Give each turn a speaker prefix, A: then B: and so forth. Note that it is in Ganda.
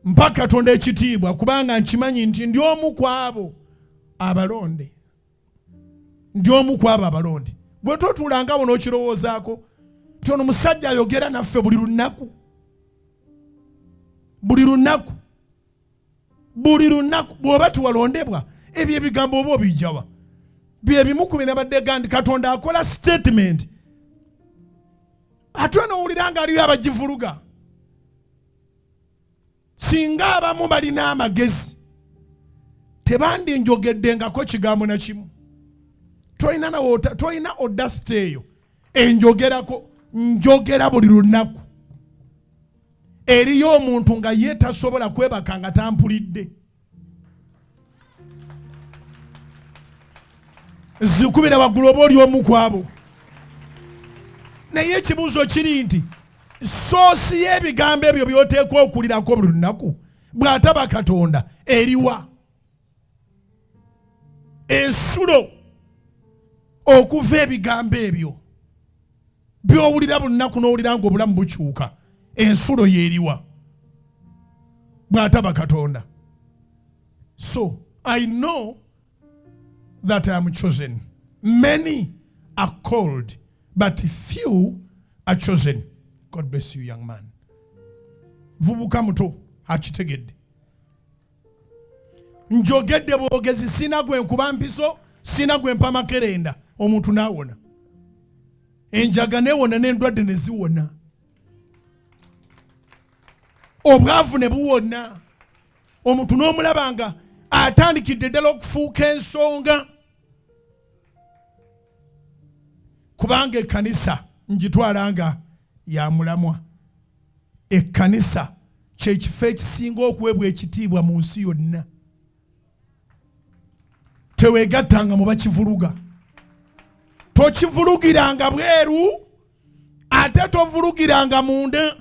A: mpaka Katonda ekitiibwa kubanga nkimanyi nti ndi omu kwabo abalonde. Ndi omu kwabo abalonde. Bwe totuulanga awo n'okirowoozaako nti ono musajja ayogera naffe buli lunaku. Buli lunaku. Buli lunaku bw'oba tuwalondebwa ebyo ebigambo oba obijjawa. Bye bimu ku binabadde gandi Katonda akola statement. Ate n'owulira nga aliyo abagivuluga. Singa abamu balina amagezi tebandi njogedengako kigambo na kimu. Toyina audacity eyo njogera buli lunaku. Eriyo omuntu nga ye tasobola kwebaka nga tampulidde. Zikubira waggulu oba oli omu kwabo. Naye ekibuuzo kiri nti soosi y'ebigambo ebyo by'oteekwa okulirako buli lunaku bw'ataba Katonda eriwa? Ensulo okuva ebigambo ebyo by'owulira buli lunaku n'owulira ng'obulamu bukyuka, ensulo y'eriwa bw'ataba Katonda? So I know that I am chosen. Many are called, but few are chosen. God bless you, young man. Vubuka muto akitegedde. Njogedde bwogezi sina gwe nkuba mpiso, sina gwe mpa makerenda, omuntu naawona. Enjaga neewona n'endwadde ne ziwona. Obwavu ne buwona. Omuntu n'omulabanga atandikidde ddala okufuuka ensonga. Kubanga ekkanisa njitwala nga ya mulamwa. Ekkanisa kye kifo ekisinga okuweebwa ekitiibwa mu nsi yonna. Teweegattanga mu bakivuluga. Tokivulugiranga bweru ate tovulugiranga munda.